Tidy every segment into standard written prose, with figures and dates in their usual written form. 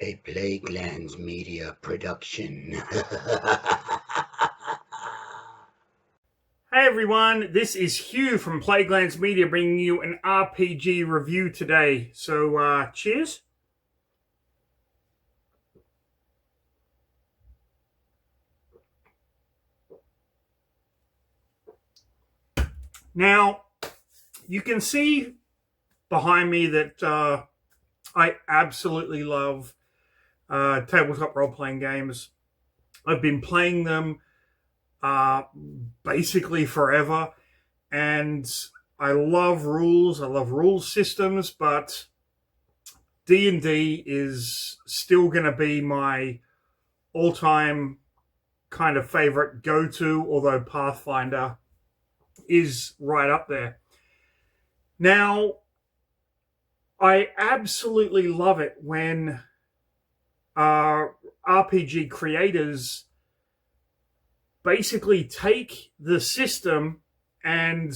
A Plaguelands Media production. Hey everyone, this is Hugh from Plaguelands Media bringing you an RPG review today. So, cheers. Now, you can see behind me that I absolutely love tabletop role-playing games. I've been playing them basically forever, and I love rules. I love rule systems, but D&D is still going to be my all-time kind of favorite go-to, although Pathfinder is right up there. Now, I absolutely love it when RPG creators basically take the system and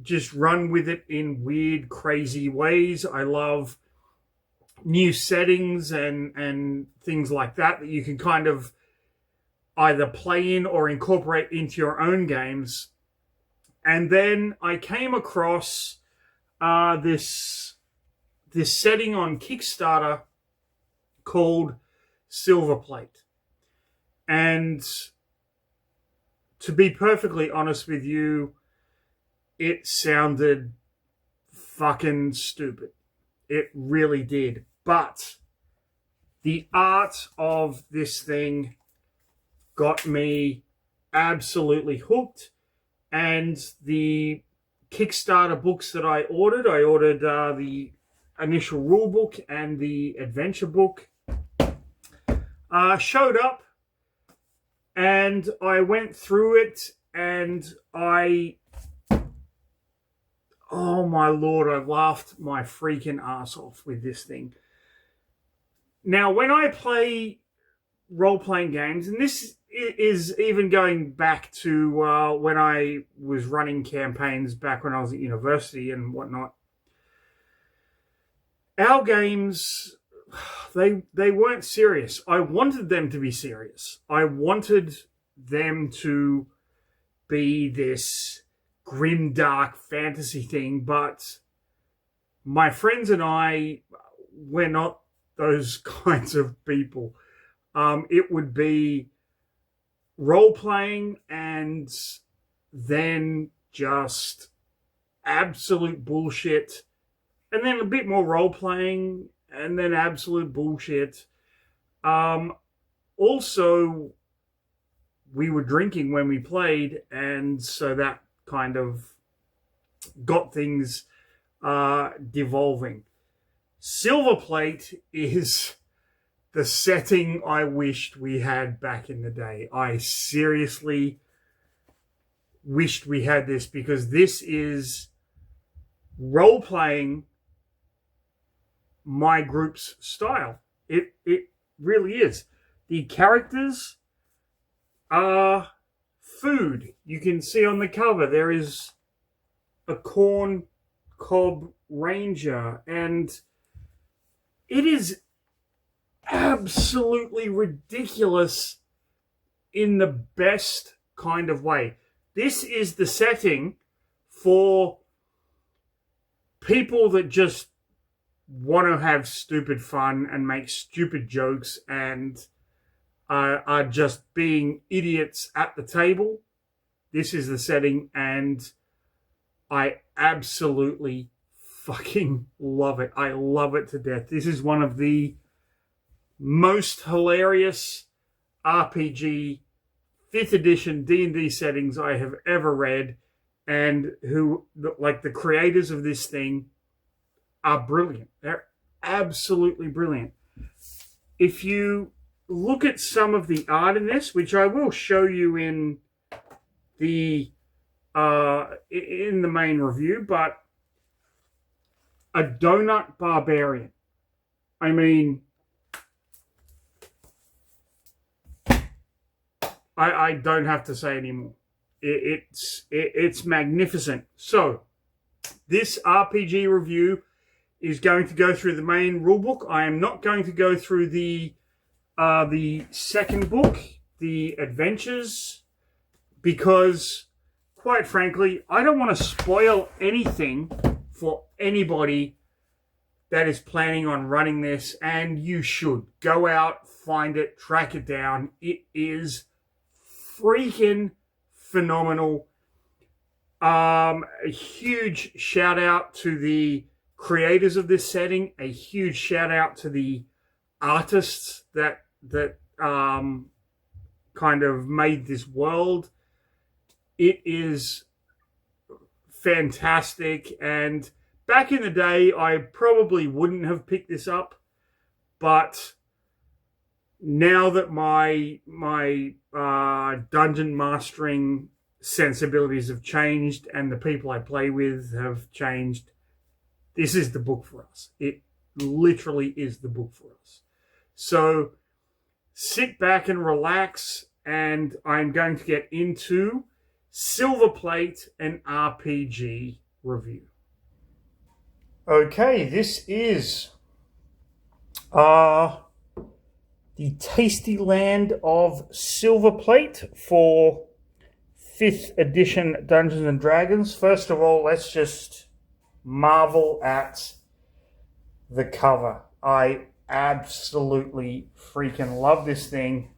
just run with it in weird, crazy ways. I love new settings and things like that you can kind of either play in or incorporate into your own games. And then I came across this setting on Kickstarter called Silverplate. And to be perfectly honest with you, it sounded fucking stupid. It really did. But the art of this thing got me absolutely hooked. And the Kickstarter books that I ordered the initial rule book and the adventure book, showed up, and I went through it, and oh my lord, I laughed my freaking ass off with this thing. Now, when I play role-playing games, and this is even going back to when I was running campaigns back when I was at university and whatnot, our games, they weren't serious. I wanted them to be serious. I wanted them to be this grim, dark fantasy thing, but my friends and I, we're not those kinds of people. It would be role-playing and then just absolute bullshit, and then a bit more role-playing, and then absolute bullshit. Also, we were drinking when we played, and so that kind of got things devolving. Silverplate is the setting I wished we had back in the day. I seriously wished we had this, because this is role-playing my group's style. It really is. The characters are food. You can see on the cover there is a corn cob ranger, and it is absolutely ridiculous in the best kind of way. This is the setting for people that just want to have stupid fun and make stupid jokes and are just being idiots at the table. This is the setting, and I absolutely fucking love it. I love it to death. This is one of the most hilarious RPG 5th edition D&D settings I have ever read, and who, like, the creators of this thing are brilliant. They're absolutely brilliant. If you look at some of the art in this, which I will show you in the main review, but a donut barbarian. I mean, I don't have to say anymore. It's magnificent. So, this RPG review is going to go through the main rulebook. I am not going to go through the second book, the adventures, because, quite frankly, I don't want to spoil anything for anybody that is planning on running this, and you should. Go out, find it, track it down. It is freaking phenomenal. A huge shout out to the creators of this setting. A huge shout out to the artists that kind of made this world. It is fantastic, and back in the day, I probably wouldn't have picked this up, but now that my dungeon mastering sensibilities have changed and the people I play with have changed, this is the book for us. It literally is the book for us. So sit back and relax, and I'm going to get into Silverplate, an RPG review. Okay, this is the Tasty Land of Silverplate for 5th edition Dungeons and Dragons. First of all, let's just marvel at the cover. I absolutely freaking love this thing.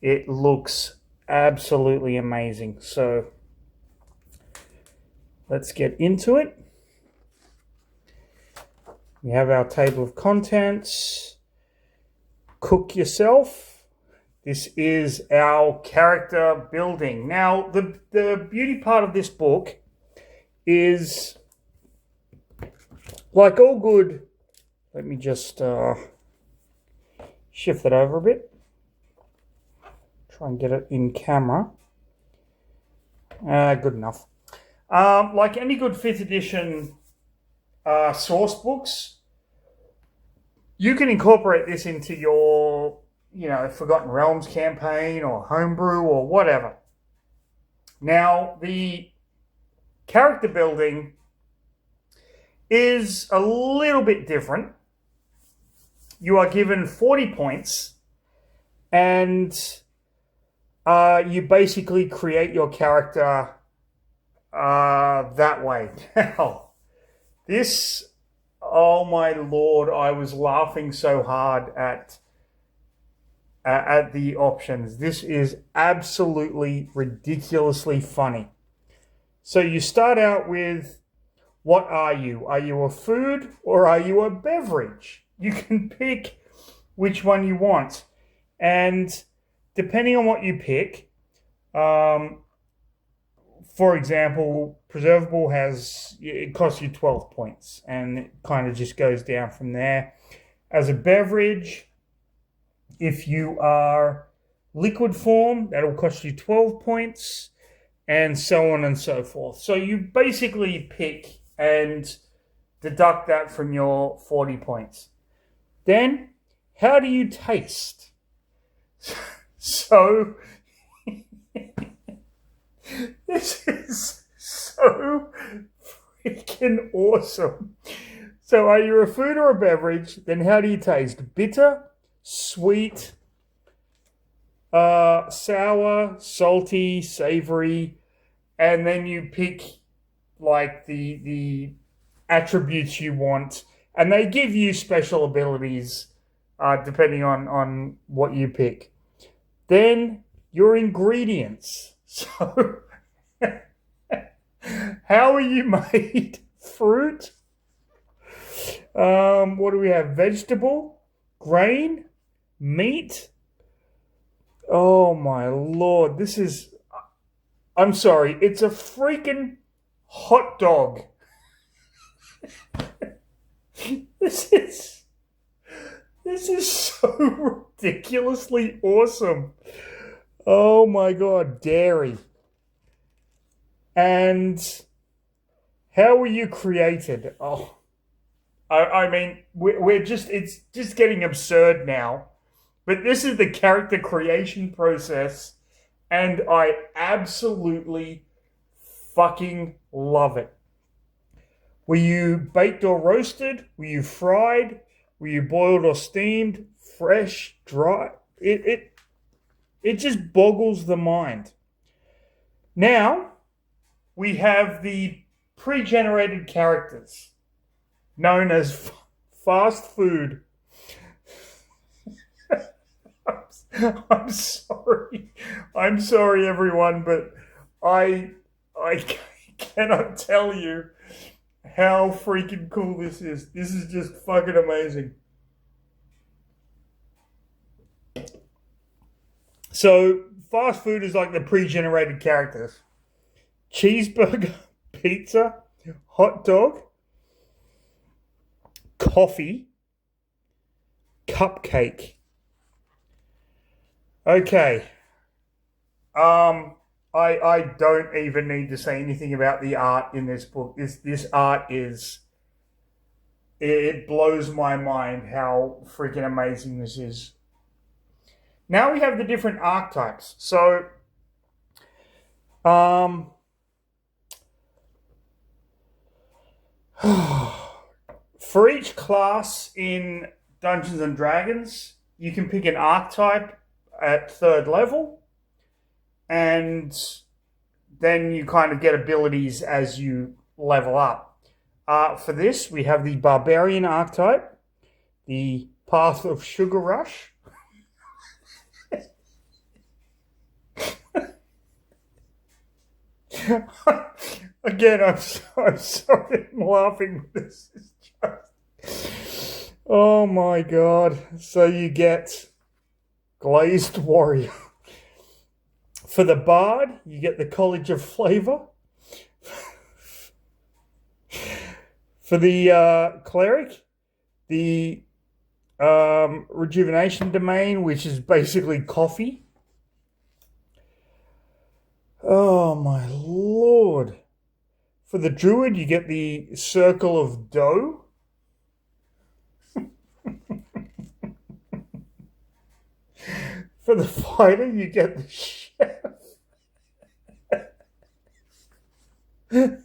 It looks absolutely amazing. So let's get into it. We have our table of contents. Cook yourself. This is our character building. Now, the beauty part of this book is, like all good, let me just shift it over a bit. Try and get it in camera. Good enough. Like any good 5th edition source books, you can incorporate this into your, Forgotten Realms campaign or homebrew or whatever. Now, the character building is a little bit different. You are given 40 points, and you basically create your character that way. Now, this, oh my lord, I was laughing so hard at the options. This is absolutely ridiculously funny. So you start out with, what are you? Are you a food or are you a beverage? You can pick which one you want. And depending on what you pick, for example, preservable it costs you 12 points, and it kind of just goes down from there. As a beverage, if you are liquid form, that'll cost you 12 points, and so on and so forth. So you basically pick and deduct that from your 40 points. Then, how do you taste? So, this is so freaking awesome. So, are you a food or a beverage? Then how do you taste? Bitter, sweet, sour, salty, savory, and then you pick like the attributes you want, and they give you special abilities depending on what you pick. Then your ingredients. So how are you made? Fruit. What do we have? Vegetable, grain, meat. Oh my lord, this is, I'm sorry, it's a freaking hot dog. This is so ridiculously awesome. Oh my god, dairy. And how were you created? Oh, I mean, it's just getting absurd now. But this is the character creation process, and I absolutely fucking love it. Were you baked or roasted? Were you fried? Were you boiled or steamed? Fresh, dry? It just boggles the mind. Now we have the pre-generated characters known as fast food. I'm sorry. I'm sorry, everyone, but I cannot tell you how freaking cool this is. This is just fucking amazing. So, fast food is like the pre-generated characters. Cheeseburger, pizza, hot dog, coffee, cupcake. Okay. I don't even need to say anything about the art in this book. This art is, it blows my mind how freaking amazing this is. Now we have the different archetypes. So for each class in Dungeons and Dragons, you can pick an archetype at 3rd level, and then you kind of get abilities as you level up. For this, we have the Barbarian archetype, the Path of Sugar Rush. Again, I'm sorry I'm laughing. This is just... Oh my god. So you get Glazed Warrior. For the Bard, you get the College of Flavor. For the Cleric, the Rejuvenation Domain, which is basically coffee. Oh my lord. For the Druid, you get the Circle of Dough. For the Fighter, you get the Chef. For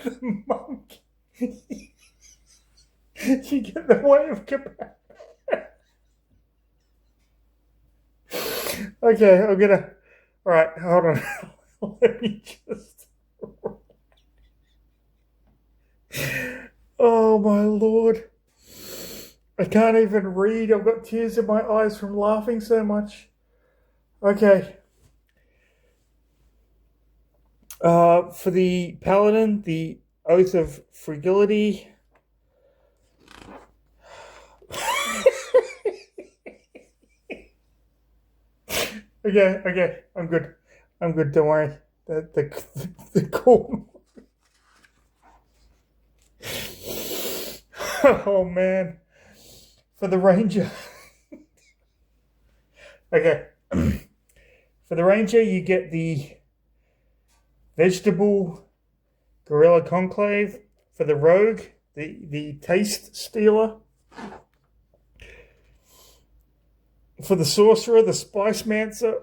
the Monk, you get the Way of Capacity. Okay, I'm gonna. All right, hold on. Let me just. Oh my lord! I can't even read. I've got tears in my eyes from laughing so much. Okay. For the Paladin, the Oath of Fragility. Okay, I'm good. Don't worry. The cool. Oh man, for the Ranger. Okay, for the Ranger, you get the Vegetable Gorilla Conclave. For the Rogue, the Taste Stealer. For the Sorcerer, the Spice Mancer.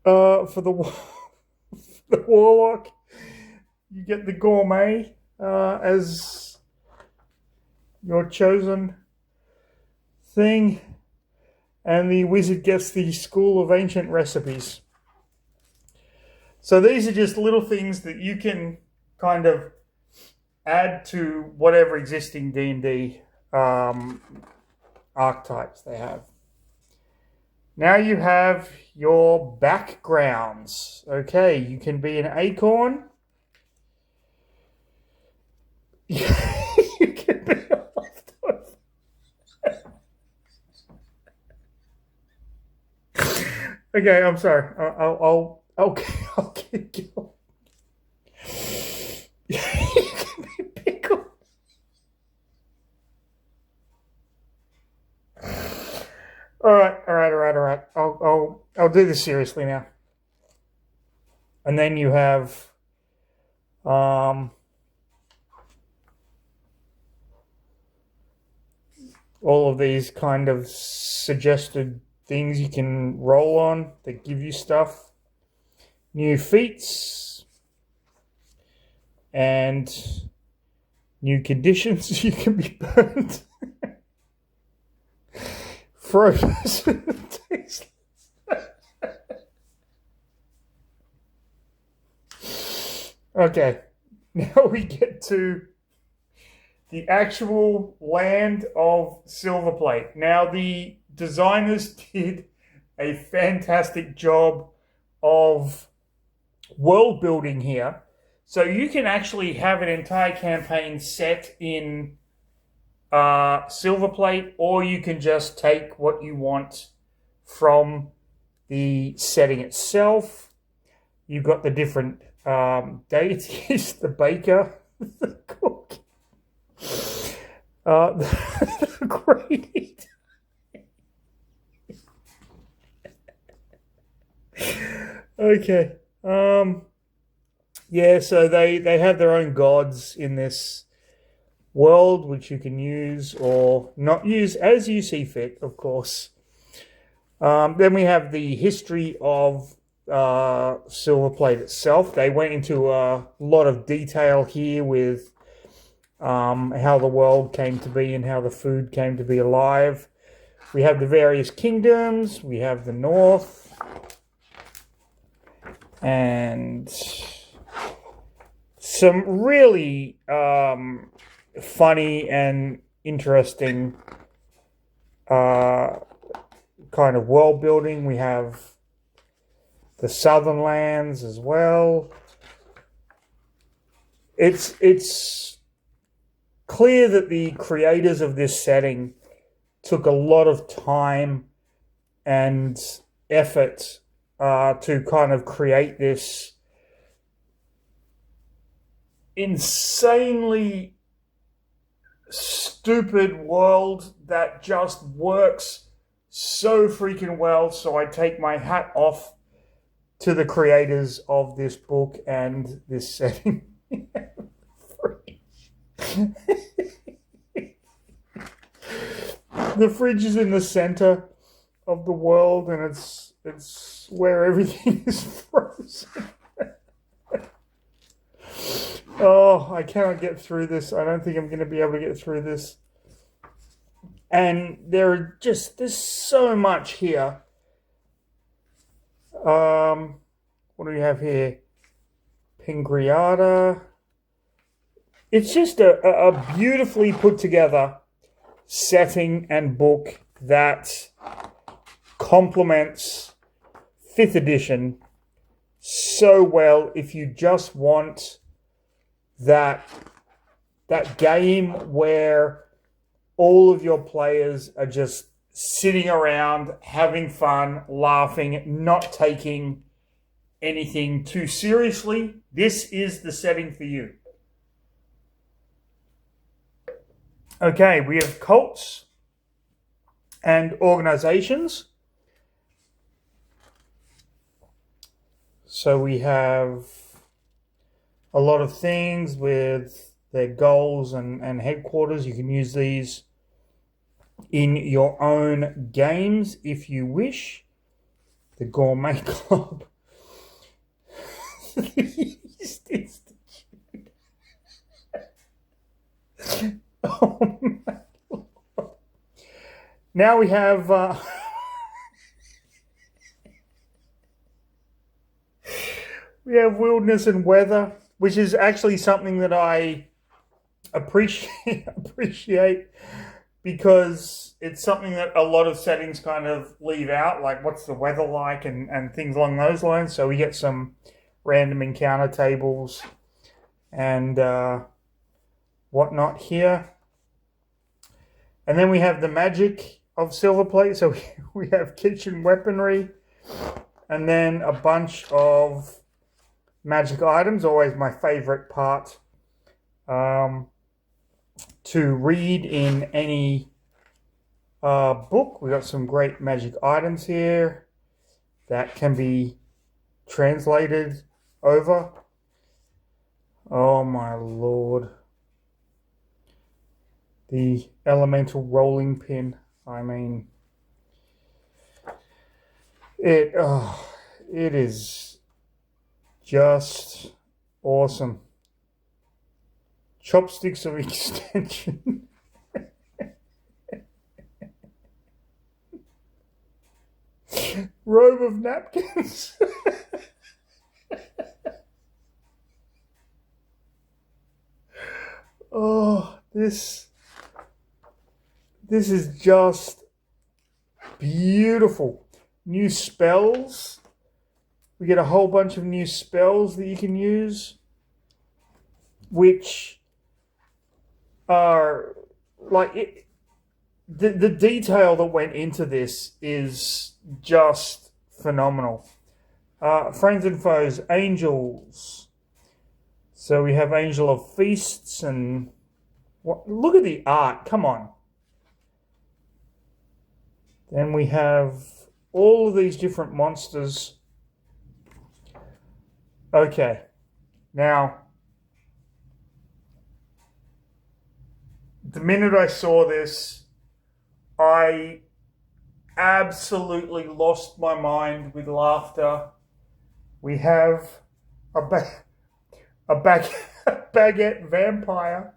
For the Warlock, you get the Gourmet as your chosen thing. And the Wizard gets the School of Ancient Recipes. So these are just little things that you can kind of add to whatever existing D&D archetypes they have. Now you have your backgrounds. Okay, you can be an acorn. You can be a leftover. Okay, I'm sorry. I'll keep going. You can be pickle. All right. I'll do this seriously now. And then you have all of these kind of suggested things you can roll on that give you stuff. new feats and new conditions. You can be burned, frozen, tasteless. Okay, now we get to the actual land of Silverplate. Now, the designers did a fantastic job of world building here. So you can actually have an entire campaign set in Silverplate, or you can just take what you want from the setting itself. You've got the different deities, the baker, the cook, the great. Okay. Yeah, so they have their own gods in this world, which you can use or not use as you see fit, of course. Then we have the history of Silverplate itself. They went into a lot of detail here with how the world came to be and how the food came to be alive. We have the various kingdoms. We have the north. And some really funny and interesting kind of world building. We have the southern lands as well. It's clear that the creators of this setting took a lot of time and effort to kind of create this insanely stupid world that just works so freaking well. So I take my hat off to the creators of this book and this setting. The fridge is in the center of the world, and it's where everything is frozen. Oh, I cannot get through this. I don't think I'm going to be able to get through this. And there's so much here. What do we have here? Pingriata. It's just a beautifully put together setting and book that complements 5th edition so well. If you just want that game where all of your players are just sitting around, having fun, laughing, not taking anything too seriously, this is the setting for you. Okay, we have cults and organizations. So we have a lot of things with their goals and headquarters. You can use these in your own games if you wish. The Gourmet Club. Oh my Lord. Now we have wilderness and weather, which is actually something that I appreciate because it's something that a lot of settings kind of leave out, like what's the weather like and things along those lines. So we get some random encounter tables and whatnot here. And then we have the magic of Silverplate. So we have kitchen weaponry and then a bunch of magic items, always my favorite part to read in any book. We got some great magic items here that can be translated over. Oh my Lord. The elemental rolling pin. I mean, it is Just awesome. Chopsticks of extension. Robe of napkins. Oh, this is just beautiful. New spells. We get a whole bunch of new spells that you can use, which are like it. The detail that went into this is just phenomenal. Friends and foes, angels. So we have Angel of Feasts and look at the art. Come on. Then we have all of these different monsters. Okay. Now, the minute I saw this, I absolutely lost my mind with laughter. We have a baguette vampire.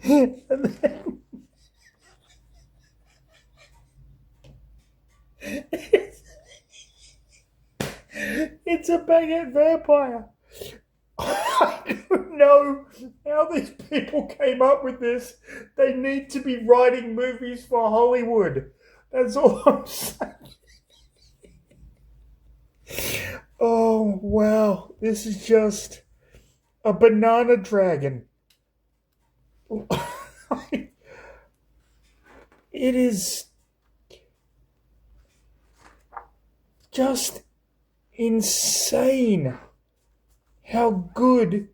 And then it's a baguette vampire. I don't know how these people came up with this. They need to be writing movies for Hollywood. That's all I'm saying. Oh, wow. This is just a banana dragon. It is just insane how good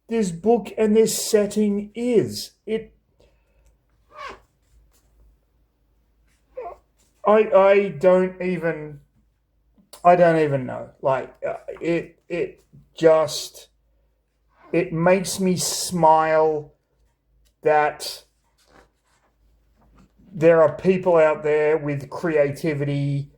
this book and this setting is. I don't even know. Like it makes me smile that there are people out there with creativity.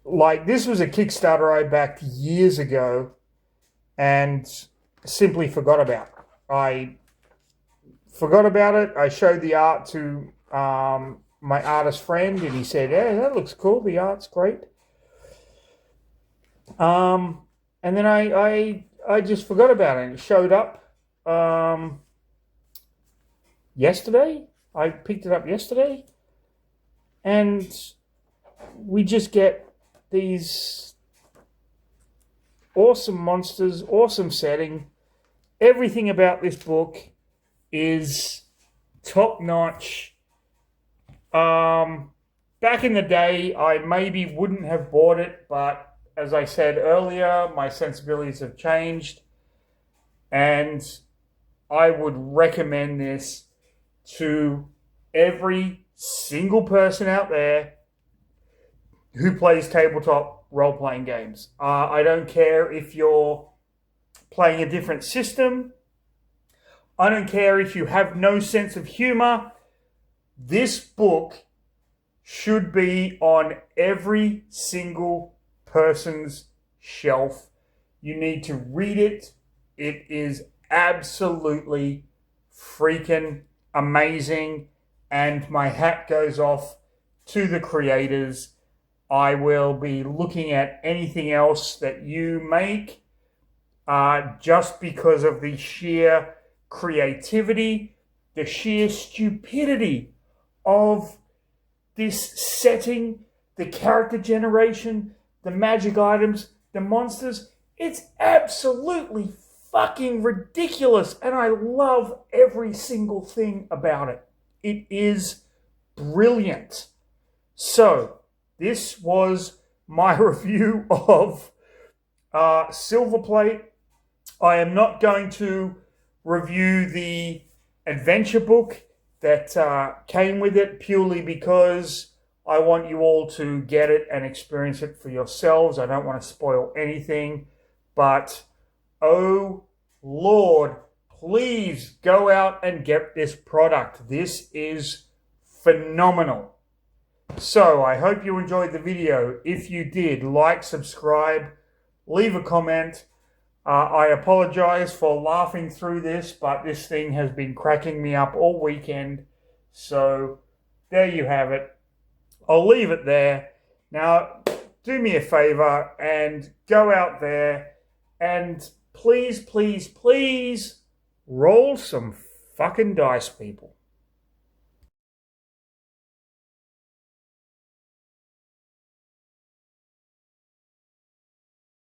Like, this was a Kickstarter I backed years ago and simply forgot about. I forgot about it. I showed the art to my artist friend, and he said, "Yeah, that looks cool. The art's great." And then I just forgot about it. It showed up yesterday. I picked it up yesterday, and we just get these awesome monsters, awesome setting. Everything about this book is top notch. Back in the day, I maybe wouldn't have bought it, but as I said earlier, my sensibilities have changed, and I would recommend this to every single person out there who plays tabletop role-playing games. I don't care if you're playing a different system. I don't care if you have no sense of humor. This book should be on every single person's shelf. You need to read it. It is absolutely freaking amazing, and my hat goes off to the creators. I will be looking at anything else that you make just because of the sheer creativity, the sheer stupidity of this setting, the character generation, the magic items, the monsters. It's absolutely fucking ridiculous, and I love every single thing about it. It is brilliant. So, this was my review of Silverplate. I am not going to review the adventure book that came with it, purely because I want you all to get it and experience it for yourselves. I don't want to spoil anything, but oh Lord, please go out and get this product. This is phenomenal. So I hope you enjoyed the video. If you did, like, subscribe, leave a comment. I apologize for laughing through this, but this thing has been cracking me up all weekend. So there you have it. I'll leave it there. Now, do me a favor and go out there and please, please, please roll some fucking dice, people.